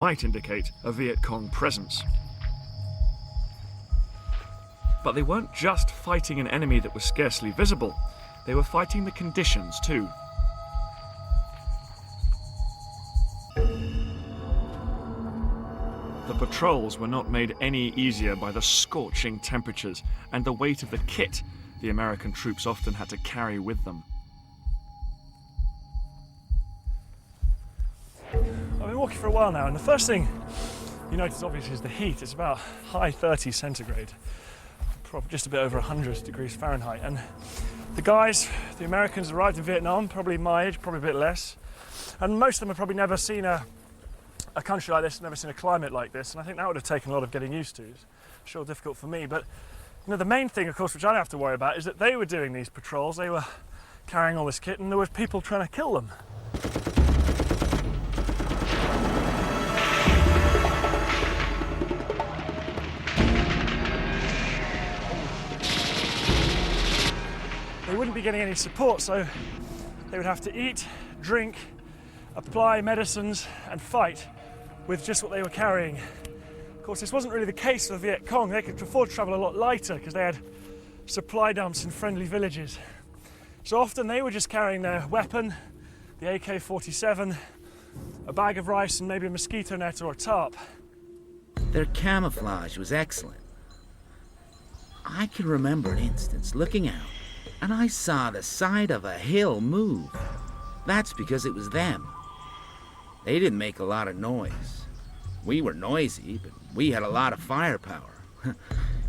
might indicate a Viet Cong presence. But they weren't just fighting an enemy that was scarcely visible, they were fighting the conditions too. The patrols were not made any easier by the scorching temperatures and the weight of the kit the American troops often had to carry with them. I've been walking for a while now, and the first thing you notice obviously is the heat. It's about high 30 centigrade, probably just a bit over 100 degrees Fahrenheit. And the guys, the Americans, arrived in Vietnam, probably my age, probably a bit less, and most of them have probably never seen a country like this, never seen a climate like this, and I think that would have taken a lot of getting used to. It's sure difficult for me, but you know, the main thing, of course, which I don't have to worry about, is that they were doing these patrols, they were carrying all this kit, and there was people trying to kill them. They wouldn't be getting any support, so they would have to eat, drink, apply medicines, and fight with just what they were carrying. Of course, this wasn't really the case for the Viet Cong. They could afford to travel a lot lighter because they had supply dumps in friendly villages. So often they were just carrying their weapon, the AK-47, a bag of rice, and maybe a mosquito net or a tarp. Their camouflage was excellent. I can remember an instance looking out, and I saw the side of a hill move. That's because it was them. They didn't make a lot of noise. We were noisy, but we had a lot of firepower.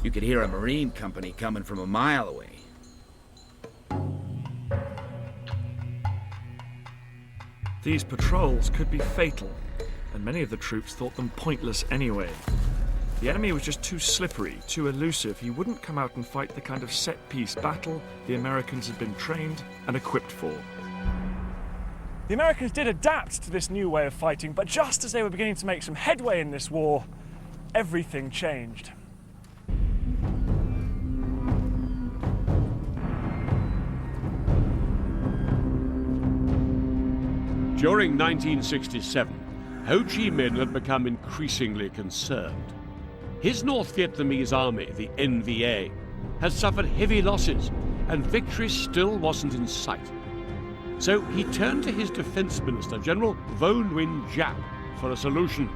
You could hear a marine company coming from a mile away. These patrols could be fatal, and many of the troops thought them pointless anyway. The enemy was just too slippery, too elusive. He wouldn't come out and fight the kind of set-piece battle the Americans had been trained and equipped for. The Americans did adapt to this new way of fighting, but just as they were beginning to make some headway in this war, everything changed. During 1967, Ho Chi Minh had become increasingly concerned. His North Vietnamese army, the NVA, had suffered heavy losses, and victory still wasn't in sight. So he turned to his defense minister, General Vo Nguyen Giap, for a solution.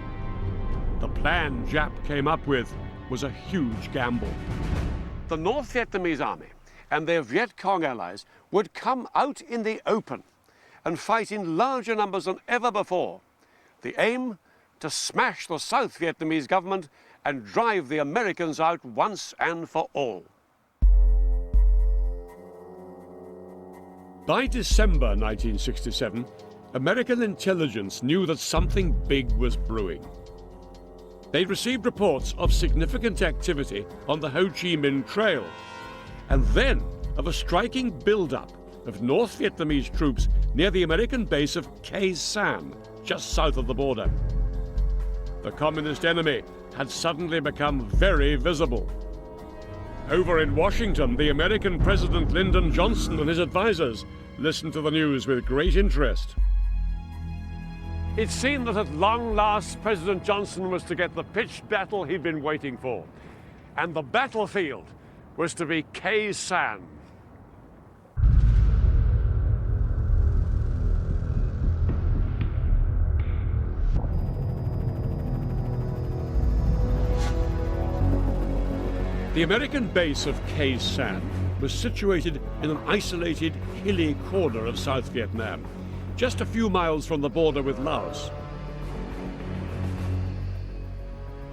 The plan Giap came up with was a huge gamble. The North Vietnamese army and their Viet Cong allies would come out in the open and fight in larger numbers than ever before. The aim, to smash the South Vietnamese government and drive the Americans out once and for all. By December 1967, American intelligence knew that something big was brewing. They'd received reports of significant activity on the Ho Chi Minh Trail, and then of a striking build-up of North Vietnamese troops near the American base of Khe Sanh, just south of the border. The communist enemy had suddenly become very visible. Over in Washington, the American President Lyndon Johnson and his advisors listened to the news with great interest. It seemed that at long last, President Johnson was to get the pitched battle he'd been waiting for. And the battlefield was to be Khe Sanh. The American base of Khe Sanh was situated in an isolated, hilly corner of South Vietnam, just a few miles from the border with Laos.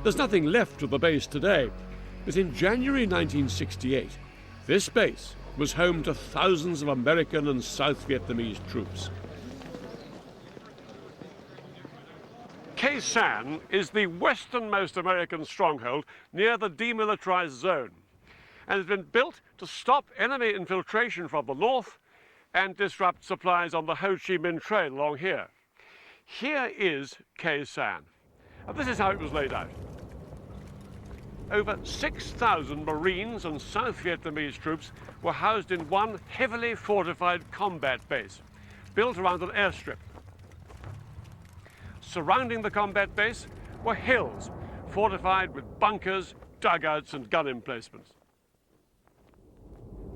There's nothing left of the base today, but in January 1968, this base was home to thousands of American and South Vietnamese troops. Khe Sanh is the westernmost American stronghold near the demilitarized zone, and has been built to stop enemy infiltration from the north and disrupt supplies on the Ho Chi Minh Trail along here. Here is Khe Sanh, and this is how it was laid out. Over 6,000 Marines and South Vietnamese troops were housed in one heavily fortified combat base, built around an airstrip. surrounding the combat base were hills, fortified with bunkers, dugouts, and gun emplacements.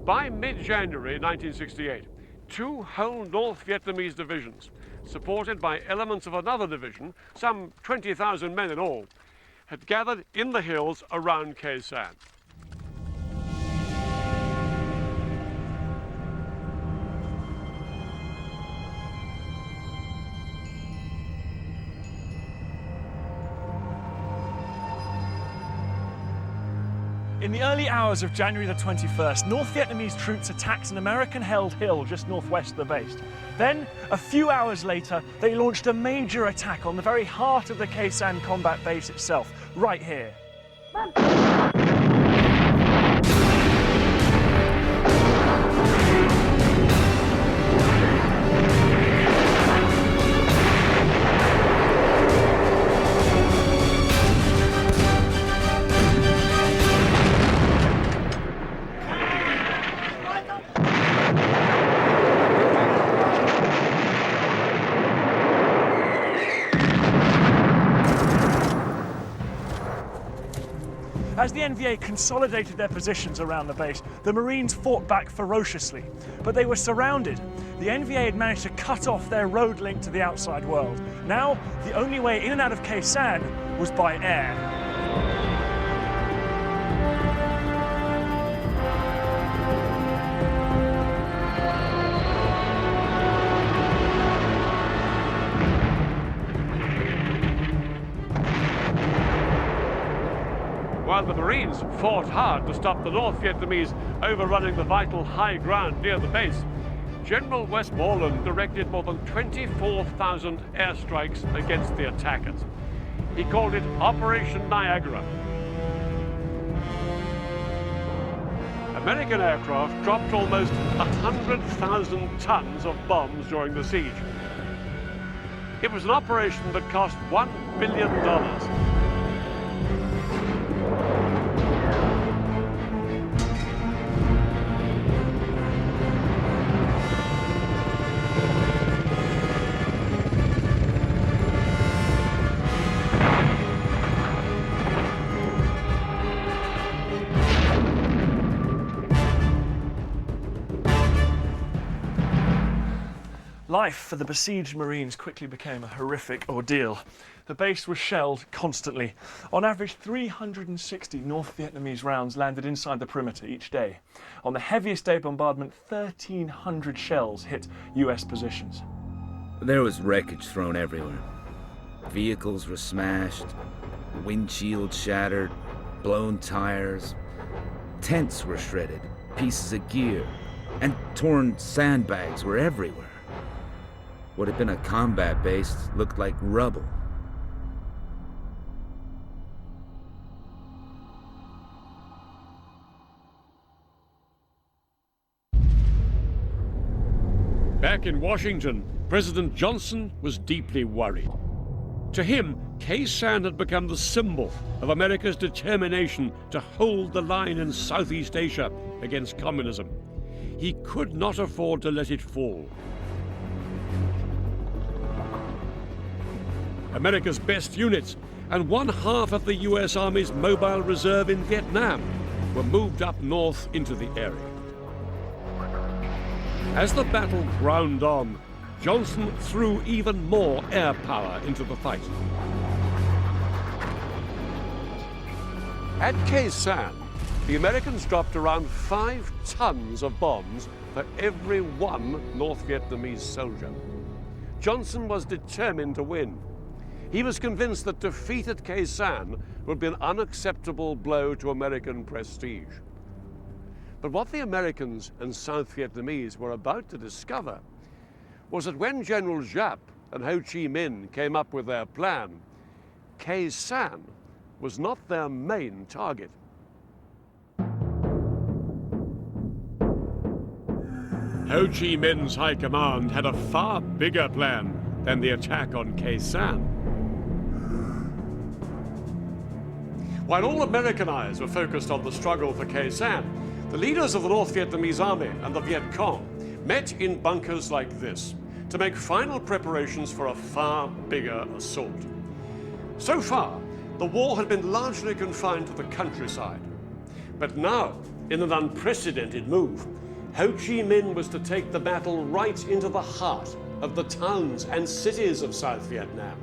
By mid-January 1968, two whole North Vietnamese divisions, supported by elements of another division, some 20,000 men in all, had gathered in the hills around Khe Sanh. In the early hours of January the 21st, North Vietnamese troops attacked an American-held hill just northwest of the base. Then, a few hours later, they launched a major attack on the very heart of the Khe Sanh combat base itself, right here. As the NVA consolidated their positions around the base, the Marines fought back ferociously, but they were surrounded. The NVA had managed to cut off their road link to the outside world. Now, the only way in and out of Khe Sanh was by air. While the Marines fought hard to stop the North Vietnamese overrunning the vital high ground near the base, General Westmoreland directed more than 24,000 airstrikes against the attackers. He called it Operation Niagara. American aircraft dropped almost 100,000 tons of bombs during the siege. It was an operation that cost $1 billion. Life for the besieged Marines quickly became a horrific ordeal. The base was shelled constantly. On average, 360 North Vietnamese rounds landed inside the perimeter each day. On the heaviest day of bombardment, 1,300 shells hit US positions. There was wreckage thrown everywhere. Vehicles were smashed, windshields shattered, blown tires. Tents were shredded, pieces of gear, and torn sandbags were everywhere. What had been a combat base looked like rubble. Back in Washington, President Johnson was deeply worried. To him, Khe Sanh had become the symbol of America's determination to hold the line in Southeast Asia against communism. He could not afford to let it fall. America's best units and one half of the US Army's mobile reserve in Vietnam were moved up north into the area. As the battle ground on, Johnson threw even more air power into the fight. At Khe Sanh, the Americans dropped around 5 tons of bombs for every one North Vietnamese soldier. Johnson was determined to win. He was convinced that defeat at Khe Sanh would be an unacceptable blow to American prestige. But what the Americans and South Vietnamese were about to discover was that when General Giap and Ho Chi Minh came up with their plan, Khe Sanh was not their main target. Ho Chi Minh's high command had a far bigger plan than the attack on Khe Sanh. While all American eyes were focused on the struggle for Khe Sanh, the leaders of the North Vietnamese army and the Viet Cong met in bunkers like this to make final preparations for a far bigger assault. So far, the war had been largely confined to the countryside. But now, in an unprecedented move, Ho Chi Minh was to take the battle right into the heart of the towns and cities of South Vietnam.